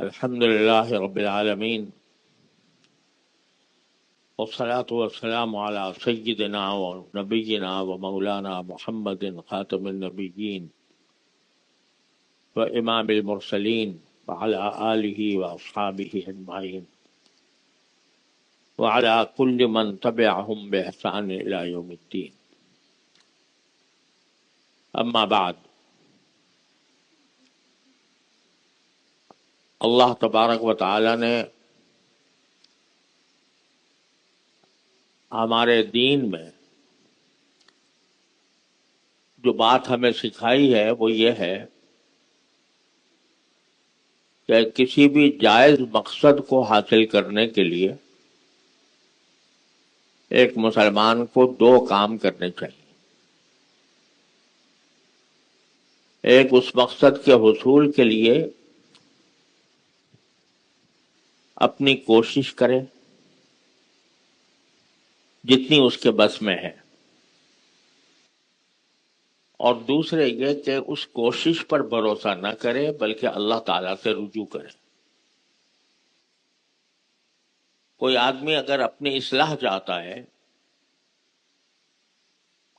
الحمد لله رب العالمين والصلاة والسلام على سيدنا ونبينا ومولانا محمد خاتم النبيين وإمام المرسلين وعلى آله وأصحابه أجمعين وعلى كل من تبعهم بإحسان إلى يوم الدين. أما بعد، اللہ تبارک و تعالی نے ہمارے دین میں جو بات ہمیں سکھائی ہے وہ یہ ہے کہ کسی بھی جائز مقصد کو حاصل کرنے کے لیے ایک مسلمان کو دو کام کرنے چاہیے. ایک اس مقصد کے حصول کے لیے اپنی کوشش کرے جتنی اس کے بس میں ہے، اور دوسرے یہ کہ اس کوشش پر بھروسہ نہ کرے بلکہ اللہ تعالیٰ سے رجوع کرے. کوئی آدمی اگر اپنی اصلاح چاہتا ہے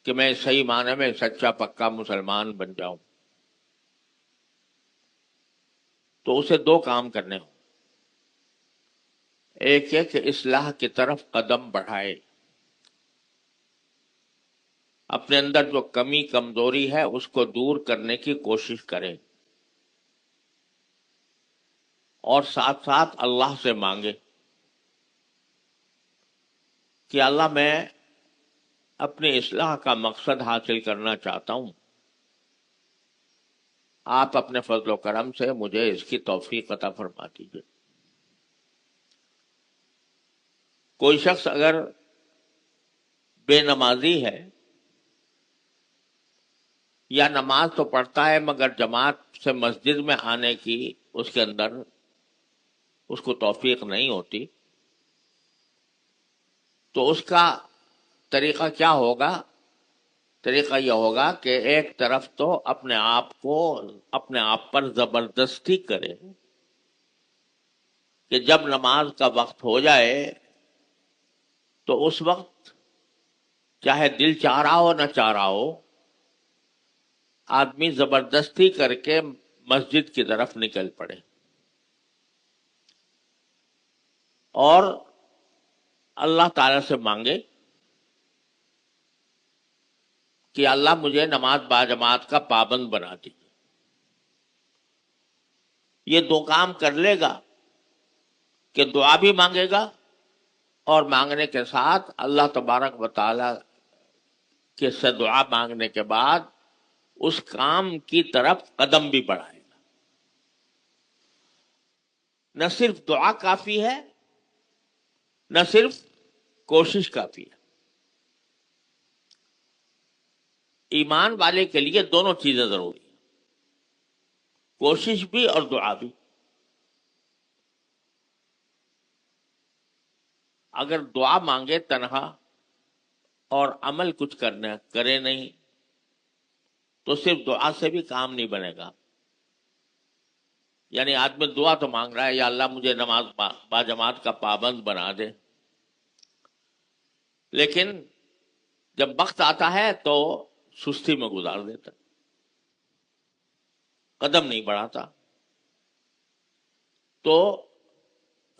کہ میں صحیح معنی میں سچا پکا مسلمان بن جاؤں، تو اسے دو کام کرنے ہوں. ایک ہے کہ اصلاح کی طرف قدم بڑھائے، اپنے اندر جو کمی کمزوری ہے اس کو دور کرنے کی کوشش کرے، اور ساتھ ساتھ اللہ سے مانگے کہ اللہ میں اپنی اصلاح کا مقصد حاصل کرنا چاہتا ہوں، آپ اپنے فضل و کرم سے مجھے اس کی توفیق عطا فرما دیجیے. کوئی شخص اگر بے نمازی ہے یا نماز تو پڑھتا ہے مگر جماعت سے مسجد میں آنے کی اس کے اندر اس کو توفیق نہیں ہوتی، تو اس کا طریقہ کیا ہوگا؟ طریقہ یہ ہوگا کہ ایک طرف تو اپنے آپ پر زبردستی کرے کہ جب نماز کا وقت ہو جائے تو اس وقت چاہے دل چاہ رہا ہو نہ چاہ رہا ہو، آدمی زبردستی کر کے مسجد کی طرف نکل پڑے اور اللہ تعالی سے مانگے کہ اللہ مجھے نماز باجماعت کا پابند بنا دیجیے. یہ دو کام کر لے گا کہ دعا بھی مانگے گا، اور مانگنے کے ساتھ اللہ تبارک و تعالی کے سے دعا مانگنے کے بعد اس کام کی طرف قدم بھی بڑھائے گا. نہ صرف دعا کافی ہے، نہ صرف کوشش کافی ہے. ایمان والے کے لیے دونوں چیزیں ضروری ہیں، کوشش بھی اور دعا بھی. اگر دعا مانگے تنہا اور عمل کچھ کرے نہیں تو صرف دعا سے بھی کام نہیں بنے گا. یعنی آدمی دعا تو مانگ رہا ہے، یا اللہ مجھے نماز باجماعت کا پابند بنا دے، لیکن جب وقت آتا ہے تو سستی میں گزار دیتا، قدم نہیں بڑھاتا. تو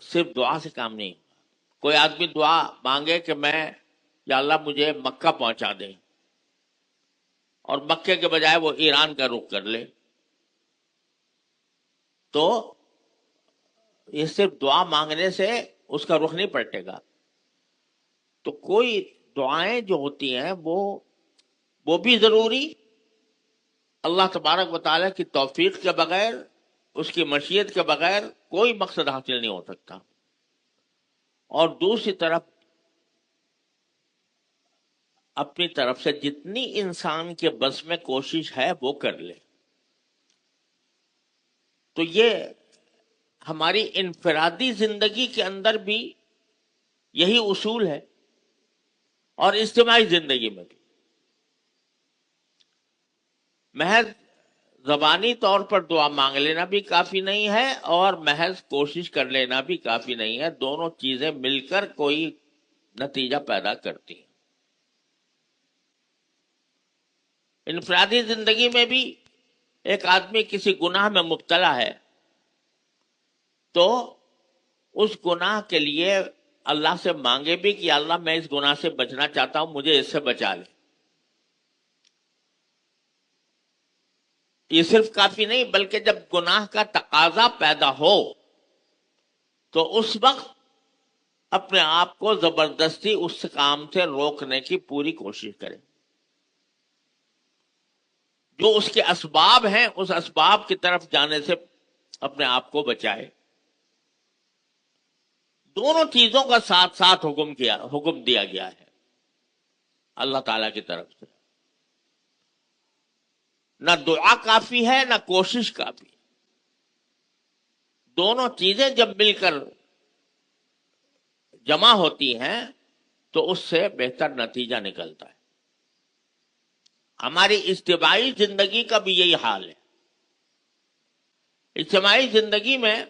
صرف دعا سے کام نہیں. کوئی آدمی دعا مانگے کہ میں یا اللہ مجھے مکہ پہنچا دے، اور مکے کے بجائے وہ ایران کا رخ کر لے، تو یہ صرف دعا مانگنے سے اس کا رخ نہیں پلٹے گا. تو کوئی دعائیں جو ہوتی ہیں وہ بھی ضروری، اللہ تبارک و تعالیٰ کی توفیق کے بغیر، اس کی مشیت کے بغیر کوئی مقصد حاصل نہیں ہو سکتا. اور دوسری طرف اپنی طرف سے جتنی انسان کے بس میں کوشش ہے وہ کر لے. تو یہ ہماری انفرادی زندگی کے اندر بھی یہی اصول ہے، اور اجتماعی زندگی میں بھی. محض زبانی طور پر دعا مانگ لینا بھی کافی نہیں ہے اور محض کوشش کر لینا بھی کافی نہیں ہے. دونوں چیزیں مل کر کوئی نتیجہ پیدا کرتی ہیں. انفرادی زندگی میں بھی ایک آدمی کسی گناہ میں مبتلا ہے تو اس گناہ کے لیے اللہ سے مانگے بھی کہ اللہ میں اس گناہ سے بچنا چاہتا ہوں، مجھے اس سے بچا لے. یہ صرف کافی نہیں بلکہ جب گناہ کا تقاضا پیدا ہو تو اس وقت اپنے آپ کو زبردستی اس کام سے روکنے کی پوری کوشش کرے. جو اس کے اسباب ہیں اس اسباب کی طرف جانے سے اپنے آپ کو بچائے. دونوں چیزوں کا ساتھ ساتھ حکم دیا گیا ہے اللہ تعالی کی طرف سے. نہ دعا کافی ہے نہ کوشش کافی. دونوں چیزیں جب مل کر جمع ہوتی ہیں تو اس سے بہتر نتیجہ نکلتا ہے. ہماری اجتماعی زندگی کا بھی یہی حال ہے. اجتماعی زندگی میں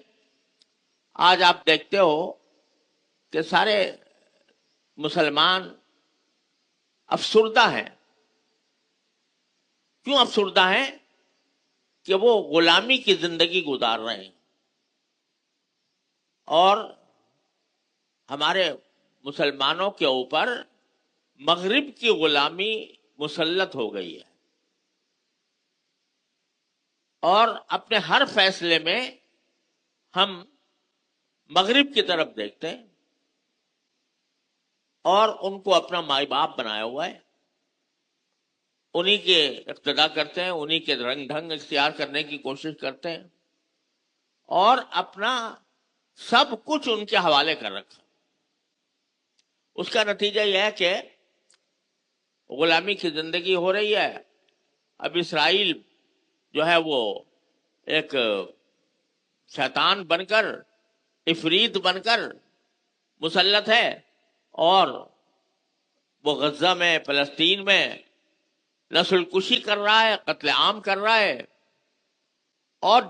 آج آپ دیکھتے ہو کہ سارے مسلمان افسردہ ہیں. کیوں افسردہ ہیں؟ کہ وہ غلامی کی زندگی گزار رہے ہیں اور ہمارے مسلمانوں کے اوپر مغرب کی غلامی مسلط ہو گئی ہے اور اپنے ہر فیصلے میں ہم مغرب کی طرف دیکھتے ہیں اور ان کو اپنا مائی باپ بنایا ہوا ہے. انہی کے اقتدا کرتے ہیں، انہی کے رنگ ڈھنگ اختیار کرنے کی کوشش کرتے ہیں اور اپنا سب کچھ ان کے حوالے کر رکھا. اس کا نتیجہ یہ ہے کہ غلامی کی زندگی ہو رہی ہے. اب اسرائیل جو ہے وہ ایک شیطان بن کر، عفریت بن کر مسلط ہے اور وہ غزہ میں، فلسطین میں نسل کشی کر رہا ہے، قتل عام کر رہا ہے. اور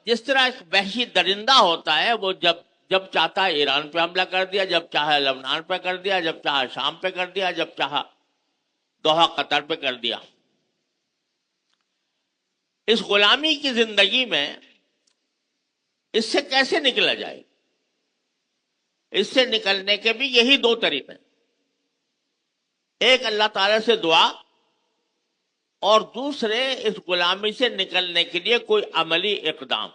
جس طرح ایک وحشی درندہ ہوتا ہے وہ جب چاہتا ہے ایران پہ حملہ کر دیا، جب چاہے لبنان پہ کر دیا، جب چاہے شام پہ کر دیا، جب چاہا دوحہ قطر پہ کر دیا. اس غلامی کی زندگی میں اس سے کیسے نکلا جائے؟ اس سے نکلنے کے بھی یہی دو طریقے. ایک اللہ تعالی سے دعا اور دوسرے اس غلامی سے نکلنے کے لیے کوئی عملی اقدام.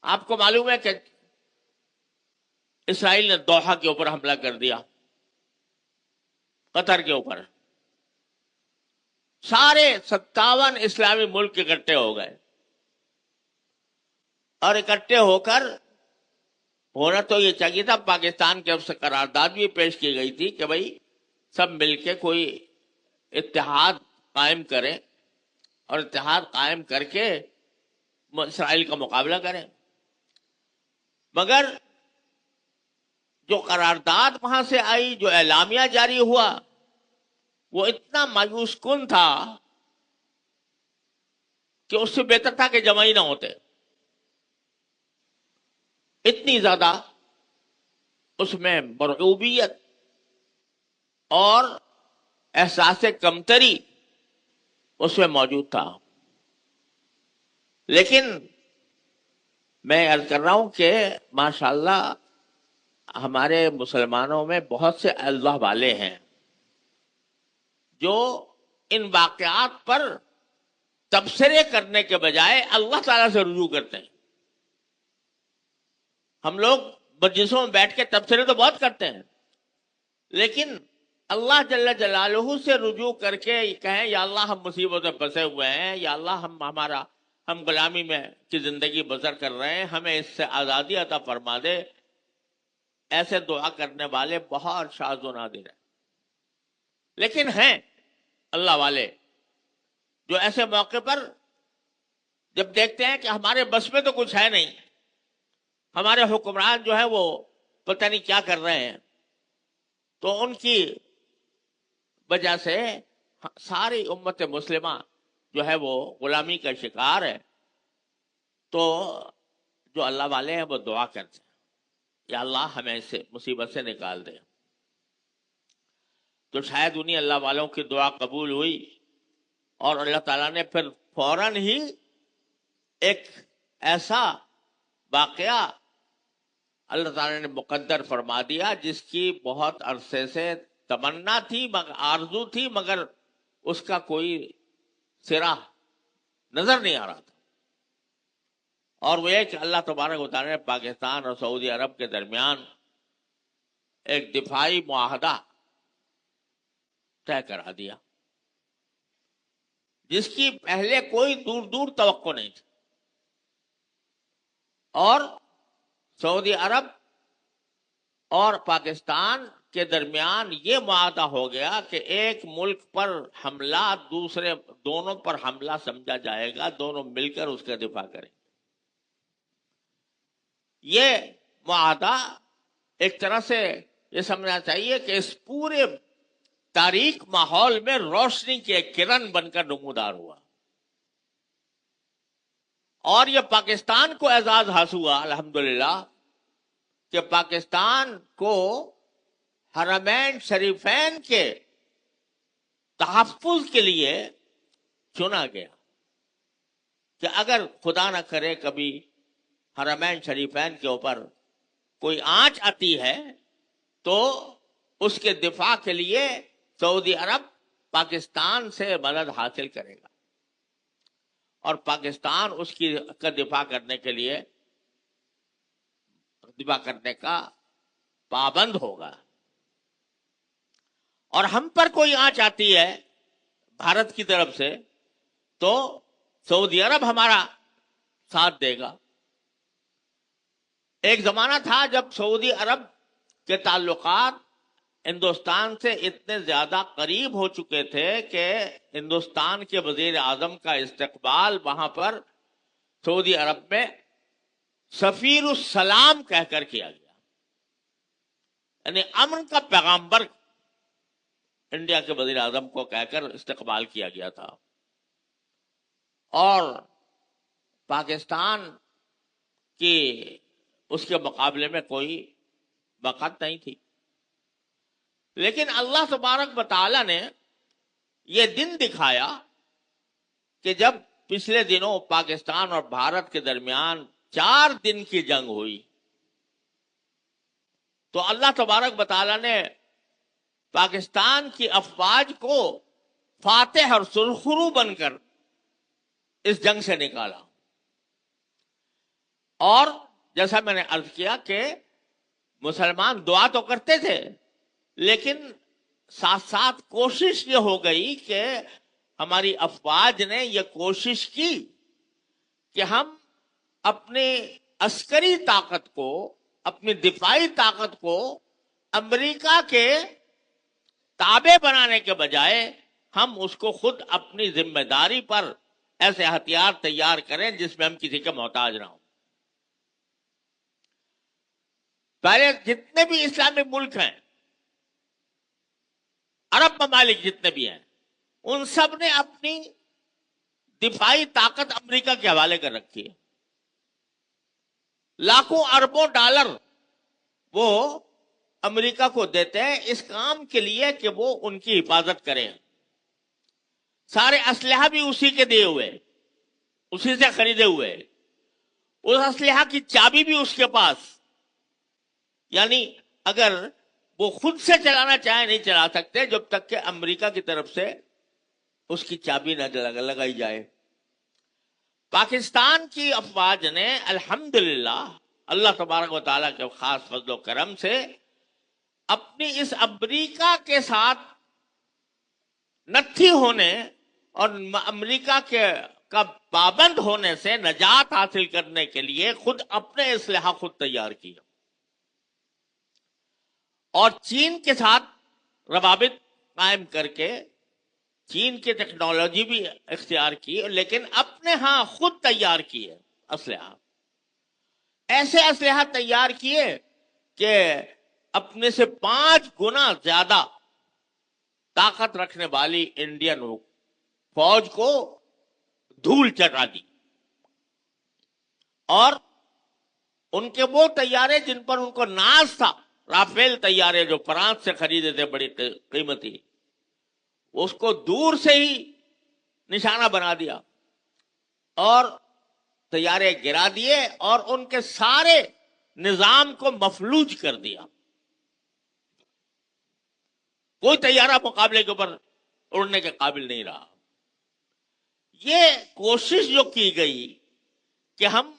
آپ کو معلوم ہے کہ اسرائیل نے دوحہ کے اوپر حملہ کر دیا، قطر کے اوپر. سارے 57 اسلامی ملک اکٹھے ہو گئے اور اکٹھے ہو کر، ہونا تو یہ چاہیے تھا، پاکستان کی طرف سے قرارداد بھی پیش کی گئی تھی کہ بھائی سب مل کے کوئی اتحاد قائم کریں اور اتحاد قائم کر کے اسرائیل کا مقابلہ کریں. مگر جو قرارداد وہاں سے آئی، جو اعلامیہ جاری ہوا، وہ اتنا مایوس کن تھا کہ اس سے بہتر تھا کہ جمع ہی نہ ہوتے. اتنی زیادہ اس میں مرعوبیت اور احساس کمتری اس میں موجود تھا. لیکن میں عرض کر رہا ہوں کہ ماشاءاللہ ہمارے مسلمانوں میں بہت سے اللہ والے ہیں جو ان واقعات پر تبصرے کرنے کے بجائے اللہ تعالیٰ سے رجوع کرتے ہیں. ہم لوگ مجلسوں میں بیٹھ کے تبصرے تو بہت کرتے ہیں، لیکن اللہ جل جلالہ سے رجوع کر کے کہیں یا اللہ ہم مصیبت میں پھنسے ہوئے ہیں، یا اللہ ہم غلامی میں کی زندگی بسر کر رہے ہیں، ہمیں اس سے آزادی عطا فرما دے. ایسے دعا کرنے والے بہت شاذ و نادر ہیں، لیکن ہیں اللہ والے جو ایسے موقع پر جب دیکھتے ہیں کہ ہمارے بس میں تو کچھ ہے نہیں، ہمارے حکمران جو ہے وہ پتہ نہیں کیا کر رہے ہیں، تو ان کی وجہ سے ساری امت مسلمہ جو ہے وہ غلامی کا شکار ہے، تو جو اللہ والے ہیں وہ دعا کرتے ہیں یا اللہ ہمیں اس سے مصیبت سے نکال دے. تو شاید انہیں اللہ والوں کی دعا قبول ہوئی، اور اللہ تعالیٰ نے پھر فوراً ہی ایک ایسا واقعہ اللہ تعالیٰ نے مقدر فرما دیا جس کی بہت عرصے سے تمنا تھی، مگر آرزو تھی، مگر اس کا کوئی سرا نظر نہیں آ رہا تھا. اور وہ یہ کہ اللہ تبارک و تعالیٰ نے پاکستان اور سعودی عرب کے درمیان ایک دفاعی معاہدہ طے کرا دیا جس کی پہلے کوئی دور دور توقع نہیں تھی. اور سعودی عرب اور پاکستان کے درمیان یہ معاہدہ ہو گیا کہ ایک ملک پر حملہ دونوں پر حملہ سمجھا جائے گا، دونوں مل کر اس کا دفاع کریں. یہ معاہدہ ایک طرح سے یہ سمجھنا چاہیے کہ اس پورے تاریک ماحول میں روشنی کی ایک کرن بن کر نمودار ہوا. اور یہ پاکستان کو اعزاز حاصل ہوا الحمدللہ کہ پاکستان کو حرمین شریفین کے تحفظ کے لیے چنا گیا کہ اگر خدا نہ کرے کبھی حرمین شریفین کے اوپر کوئی آنچ آتی ہے تو اس کے دفاع کے لیے سعودی عرب پاکستان سے مدد حاصل کرے گا، اور پاکستان اس کا دفاع کرنے کے لیے دفاع کرنے کا پابند ہوگا. اور ہم پر کوئی آنچ آتی ہے بھارت کی طرف سے تو سعودی عرب ہمارا ساتھ دے گا. ایک زمانہ تھا جب سعودی عرب کے تعلقات ہندوستان سے اتنے زیادہ قریب ہو چکے تھے کہ ہندوستان کے وزیر اعظم کا استقبال وہاں پر سعودی عرب میں سفیر السلام کہہ کر کیا گیا، یعنی امن کا پیغامبر انڈیا کے وزیر اعظم کو کہہ کر استقبال کیا گیا تھا. اور پاکستان کی اس کے مقابلے میں کوئی وقت نہیں تھی. لیکن اللہ تبارک و تعالی نے یہ دن دکھایا کہ جب پچھلے دنوں پاکستان اور بھارت کے درمیان 4 دن کی جنگ ہوئی تو اللہ تبارک و تعالی نے پاکستان کی افواج کو فاتح اور سرخرو بن کر اس جنگ سے نکالا. اور جیسا میں نے عرض کیا کہ مسلمان دعا تو کرتے تھے، لیکن ساتھ ساتھ کوشش یہ ہو گئی کہ ہماری افواج نے یہ کوشش کی کہ ہم اپنی عسکری طاقت کو، اپنی دفاعی طاقت کو امریکہ کے تابع بنانے کے بجائے ہم اس کو خود اپنی ذمہ داری پر ایسے ہتھیار تیار کریں جس میں ہم کسی کے محتاج نہ ہوں. پہلے جتنے بھی اسلامی ملک ہیں، عرب ممالک جتنے بھی ہیں، ان سب نے اپنی دفاعی طاقت امریکہ کے حوالے کر رکھی ہے. لاکھوں اربوں ڈالر وہ امریکہ کو دیتے ہیں اس کام کے لیے کہ وہ ان کی حفاظت کریں. سارے اسلحہ بھی اسی کے دیے ہوئے، اسی سے خریدے ہوئے، اس اسلحہ کی چابی بھی اس کے پاس. یعنی اگر وہ خود سے چلانا چاہے نہیں چلا سکتے جب تک کہ امریکہ کی طرف سے اس کی چابی نہ لگائی جائے. پاکستان کی افواج نے الحمدللہ اللہ تبارک و تعالیٰ کے خاص فضل و کرم سے اپنی اس امریکہ کے ساتھ نتھی ہونے اور امریکہ کا پابند ہونے سے نجات حاصل کرنے کے لیے خود اپنے اسلحہ خود تیار کیا، اور چین کے ساتھ روابط قائم کر کے چین کی ٹیکنالوجی بھی اختیار کی، لیکن اپنے ہاں خود تیار کیے اسلحہ. ایسے اسلحہ تیار کیے کہ اپنے سے 5 گنا زیادہ طاقت رکھنے والی انڈین فوج کو دھول چٹا دی، اور ان کے وہ طیارے جن پر ان کو ناز تھا، رافیل طیارے جو فرانس سے خریدے تھے بڑی قیمتی، اس کو دور سے ہی نشانہ بنا دیا اور طیارے گرا دیے اور ان کے سارے نظام کو مفلوج کر دیا. کوئی طیارہ مقابلے کے اوپر اڑنے کے قابل نہیں رہا. یہ کوشش جو کی گئی کہ ہم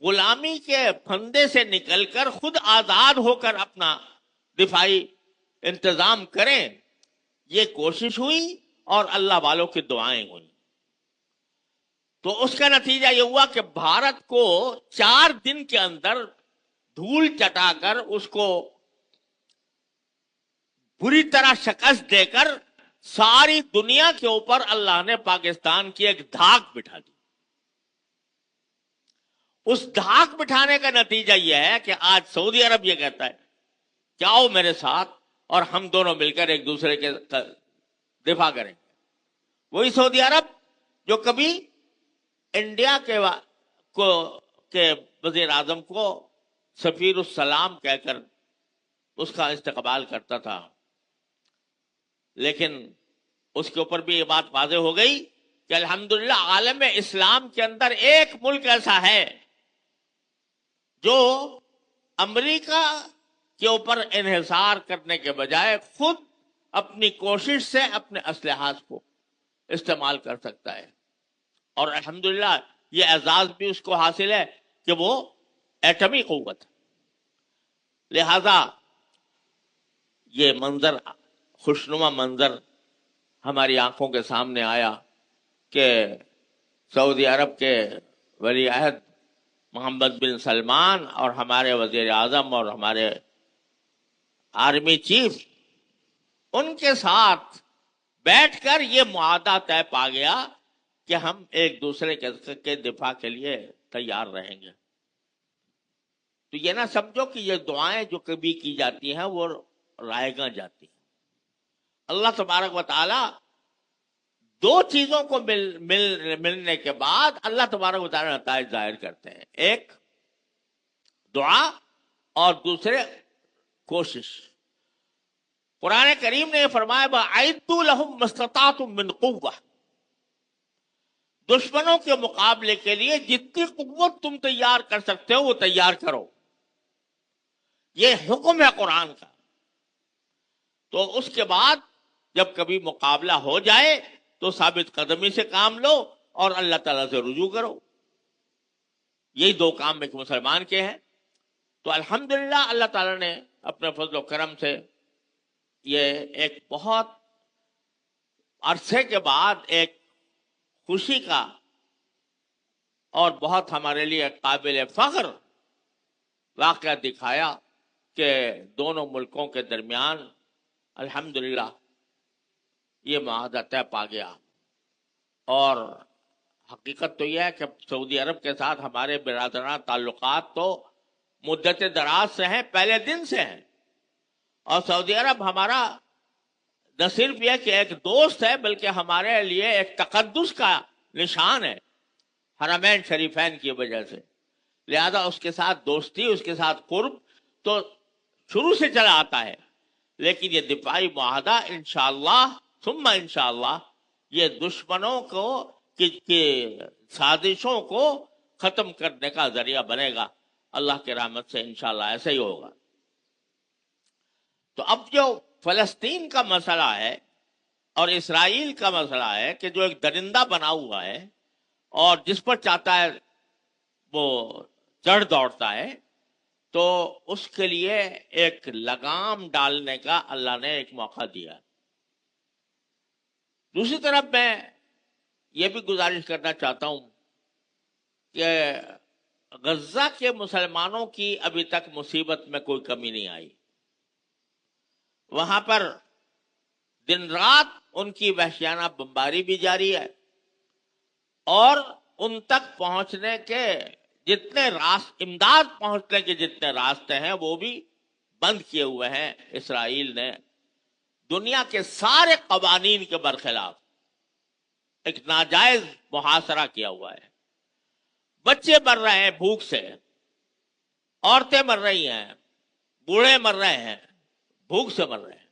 غلامی کے پھندے سے نکل کر خود آزاد ہو کر اپنا دفاعی انتظام کریں، یہ کوشش ہوئی اور اللہ والوں کی دعائیں ہوئیں. تو اس کا نتیجہ یہ ہوا کہ بھارت کو 4 دن کے اندر دھول چٹا کر اس کو بری طرح شکست دے کر ساری دنیا کے اوپر اللہ نے پاکستان کی ایک دھاک بٹھا دی. اس دھاک بٹھانے کا نتیجہ یہ ہے کہ آج سعودی عرب یہ کہتا ہے کہ آؤ میرے ساتھ اور ہم دونوں مل کر ایک دوسرے کے دفاع کریں. وہی سعودی عرب جو کبھی انڈیا کے وزیر اعظم کو سفیر السلام کہہ کر اس کا استقبال کرتا تھا، لیکن اس کے اوپر بھی یہ بات واضح ہو گئی کہ الحمدللہ عالم اسلام کے اندر ایک ملک ایسا ہے جو امریکہ کے اوپر انحصار کرنے کے بجائے خود اپنی کوشش سے اپنے اسلحات کو استعمال کر سکتا ہے. اور الحمدللہ یہ اعزاز بھی اس کو حاصل ہے کہ وہ ایٹمی قوت ہے. لہذا یہ منظر، خوشنما منظر ہماری آنکھوں کے سامنے آیا کہ سعودی عرب کے ولی عہد محمد بن سلمان اور ہمارے وزیر اعظم اور ہمارے آرمی چیف، ان کے ساتھ بیٹھ کر یہ معاہدہ طے پا گیا کہ ہم ایک دوسرے کے دفاع کے لیے تیار رہیں گے. تو یہ نہ سمجھو کہ یہ دعائیں جو کبھی کی جاتی ہیں وہ رائے گاں جاتی ہیں. اللہ تبارک و تعالی 2 چیزوں کو ملنے کے بعد اللہ تبارک و تعالی نتائج ظاہر کرتے ہیں، ایک دعا اور دوسرے کوشش. قرآن کریم نے یہ فرمایا وَأَعِدُّوا لَهُم مَّا اسْتَطَعْتُم مِّن قُوَّةٍ، دشمنوں کے مقابلے کے لیے جتنی قوت تم تیار کر سکتے ہو وہ تیار کرو. یہ حکم ہے قرآن کا. تو اس کے بعد جب کبھی مقابلہ ہو جائے تو ثابت قدمی سے کام لو اور اللہ تعالیٰ سے رجوع کرو. یہی 2 کام ایک مسلمان کے ہیں. تو الحمدللہ اللہ تعالیٰ نے اپنے فضل و کرم سے یہ ایک بہت عرصے کے بعد ایک خوشی کا اور بہت ہمارے لیے قابل فخر واقعہ دکھایا کہ دونوں ملکوں کے درمیان الحمدللہ یہ معاہدہ طے پا گیا. اور حقیقت تو یہ ہے کہ سعودی عرب کے ساتھ ہمارے برادرانہ تعلقات تو مدت دراز سے ہیں، پہلے دن سے ہیں. اور سعودی عرب ہمارا نہ صرف یہ کہ ایک دوست ہے بلکہ ہمارے لیے ایک تقدس کا نشان ہے حرمین شریفین کی وجہ سے. لہذا اس کے ساتھ دوستی، اس کے ساتھ قرب تو شروع سے چلا آتا ہے. لیکن یہ دفاعی معاہدہ انشاءاللہ ثم انشاءاللہ یہ دشمنوں کو کی سازشوں کو ختم کرنے کا ذریعہ بنے گا. اللہ کی رحمت سے انشاءاللہ ایسا ہی ہوگا. تو اب جو فلسطین کا مسئلہ ہے اور اسرائیل کا مسئلہ ہے کہ جو ایک درندہ بنا ہوا ہے اور جس پر چاہتا ہے وہ چڑھ دوڑتا ہے، تو اس کے لیے ایک لگام ڈالنے کا اللہ نے ایک موقع دیا. دوسری طرف میں یہ بھی گزارش کرنا چاہتا ہوں کہ غزہ کے مسلمانوں کی ابھی تک مصیبت میں کوئی کمی نہیں آئی. وہاں پر دن رات ان کی وحشیانہ بمباری بھی جاری ہے اور ان تک پہنچنے کے جتنے امداد پہنچنے کے جتنے راستے ہیں وہ بھی بند کیے ہوئے ہیں اسرائیل نے دنیا کے سارے قوانین کے برخلاف. ایک ناجائز محاصرہ کیا ہوا ہے. بچے مر رہے ہیں بھوک سے، عورتیں مر رہی ہیں، بوڑھے مر رہے ہیں، بھوک سے مر رہے ہیں،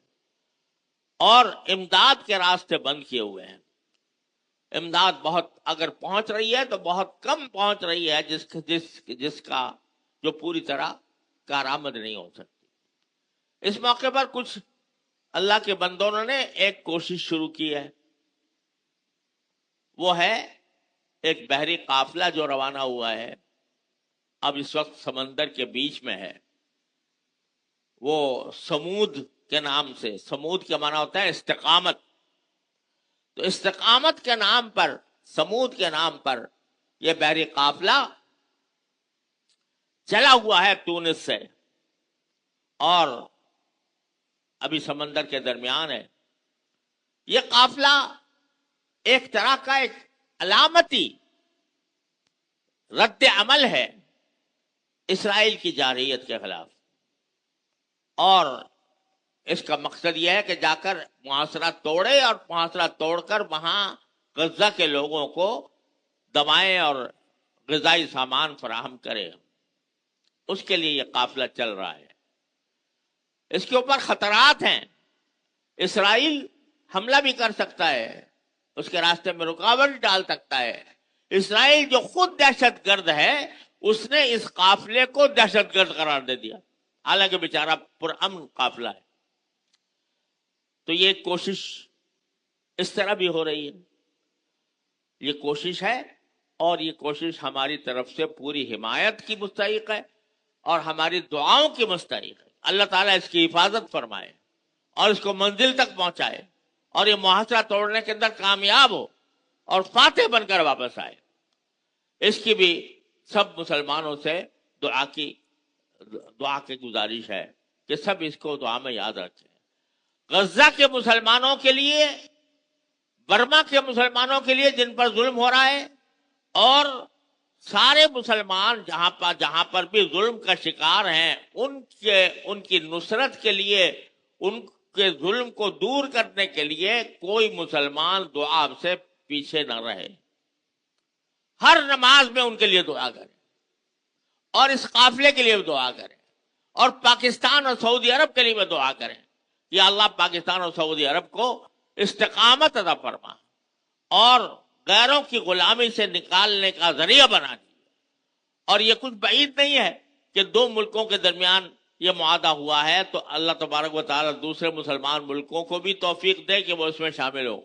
اور امداد کے راستے بند کیے ہوئے ہیں. امداد بہت اگر پہنچ رہی ہے تو بہت کم پہنچ رہی ہے، جس کا جو پوری طرح کارآمد نہیں ہو سکتی. اس موقع پر کچھ اللہ کے بندوں نے ایک کوشش شروع کی ہے، وہ ہے ایک بحری قافلہ جو روانہ ہوا ہے، اب اس وقت سمندر کے بیچ میں ہے. وہ سمود کے نام سے، سمود کا معنی ہوتا ہے استقامت، تو استقامت کے نام پر، سمود کے نام پر یہ بحری قافلہ چلا ہوا ہے تونس سے، اور ابھی سمندر کے درمیان ہے. یہ قافلہ ایک طرح کا ایک علامتی رد عمل ہے اسرائیل کی جارحیت کے خلاف، اور اس کا مقصد یہ ہے کہ جا کر محاصرہ توڑے، اور محاصرہ توڑ کر وہاں غزہ کے لوگوں کو دوائیں اور غذائی سامان فراہم کرے. اس کے لیے یہ قافلہ چل رہا ہے. اس کے اوپر خطرات ہیں. اسرائیل حملہ بھی کر سکتا ہے، اس کے راستے میں رکاوٹ ڈال سکتا ہے. اسرائیل جو خود دہشت گرد ہے، اس نے اس قافلے کو دہشت گرد قرار دے دیا، حالانکہ بیچارہ پرامن قافلہ ہے. تو یہ کوشش اس طرح بھی ہو رہی ہے. یہ کوشش ہے، اور یہ کوشش ہماری طرف سے پوری حمایت کی مستحق ہے، اور ہماری دعاؤں کی مستحق ہے. اللہ تعالیٰ اس کی حفاظت فرمائے اور اس کو منزل تک پہنچائے، اور یہ محاصرہ توڑنے کے اندر کامیاب ہو اور فاتح بن کر واپس آئے. اس کی بھی سب مسلمانوں سے دعا کی گزارش ہے کہ سب اس کو دعا میں یاد رکھیں. غزہ کے مسلمانوں کے لیے، برما کے مسلمانوں کے لیے جن پر ظلم ہو رہا ہے، اور سارے مسلمان جہاں پر بھی ظلم کا شکار ہیں، ان کی نصرت کے لیے، ان کے ظلم کو دور کرنے کے لیے کوئی مسلمان دعا سے پیچھے نہ رہے. ہر نماز میں ان کے لیے دعا کریں، اور اس قافلے کے لیے بھی دعا کریں، اور پاکستان اور سعودی عرب کے لیے بھی دعا کریں. یا اللہ پاکستان اور سعودی عرب کو استقامت عطا فرما، اور غیروں کی غلامی سے نکالنے کا ذریعہ بنا دی. اور یہ کچھ بعید نہیں ہے کہ دو ملکوں کے درمیان یہ معاہدہ ہوا ہے، تو اللہ تبارک و تعالیٰ دوسرے مسلمان ملکوں کو بھی توفیق دے کہ وہ اس میں شامل ہو.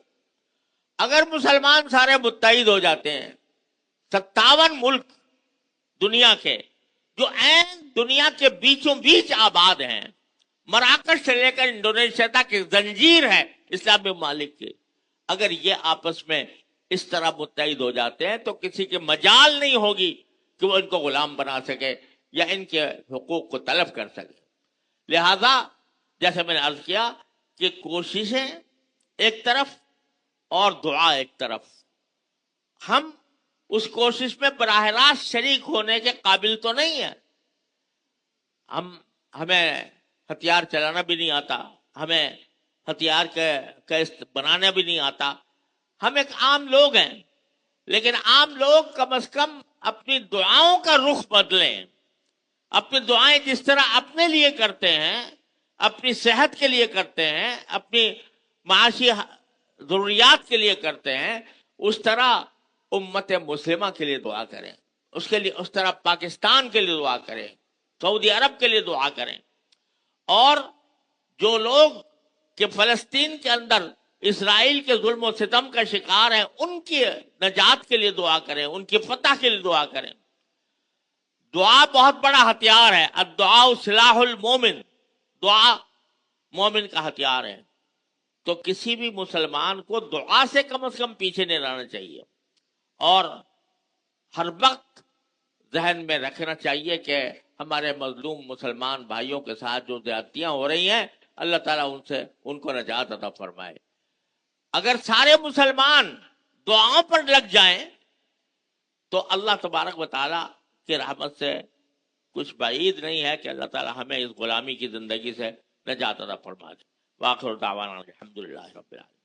اگر مسلمان سارے متحد ہو جاتے ہیں، 57 ملک دنیا کے جو عین دنیا کے بیچوں بیچ آباد ہیں، مراکش سے لے کر انڈونیشیا تک ایک زنجیر ہے اسلامی ممالک کی، اگر یہ آپس میں اس طرح متحد ہو جاتے ہیں تو کسی کے مجال نہیں ہوگی کہ وہ ان کو غلام بنا سکے یا ان کے حقوق کو طلب کر سکے. لہذا جیسے میں نے عرض کیا کہ کوششیں ایک طرف اور دعا ایک طرف، ہم اس کوشش میں براہ راست شریک ہونے کے قابل تو نہیں ہیں. ہمیں ہتھیار چلانا بھی نہیں آتا، ہمیں ہتھیار بنانا بھی نہیں آتا. ہم ایک عام لوگ ہیں، لیکن عام لوگ کم از کم اپنی دعاؤں کا رخ بدلیں. اپنی دعائیں جس طرح اپنے لیے کرتے ہیں، اپنی صحت کے لیے کرتے ہیں، اپنی معاشی ضروریات کے لیے کرتے ہیں، اس طرح امت مسلمہ کے لیے دعا کریں. اس طرح پاکستان کے لیے دعا کریں، سعودی عرب کے لیے دعا کریں، اور جو لوگ کہ فلسطین کے اندر اسرائیل کے ظلم و ستم کا شکار ہیں، ان کی نجات کے لیے دعا کریں، ان کی فتح کے لیے دعا کریں. دعا بہت بڑا ہتھیار ہے. الدعاء سلاح المومن، دعا مومن کا ہتھیار ہے. تو کسی بھی مسلمان کو دعا سے کم از کم پیچھے نہیں رہنا چاہیے، اور ہر وقت ذہن میں رکھنا چاہیے کہ ہمارے مظلوم مسلمان بھائیوں کے ساتھ جو زیادتیاں ہو رہی ہیں، اللہ تعالیٰ ان کو نجات عطا فرمائے. اگر سارے مسلمان دعاؤں پر لگ جائیں تو اللہ تبارک و تعالیٰ کی رحمت سے کچھ بعید نہیں ہے کہ اللہ تعالیٰ ہمیں اس غلامی کی زندگی سے نجات عطا فرما دے. وآخر دعوانا الحمدللہ رب العالمین.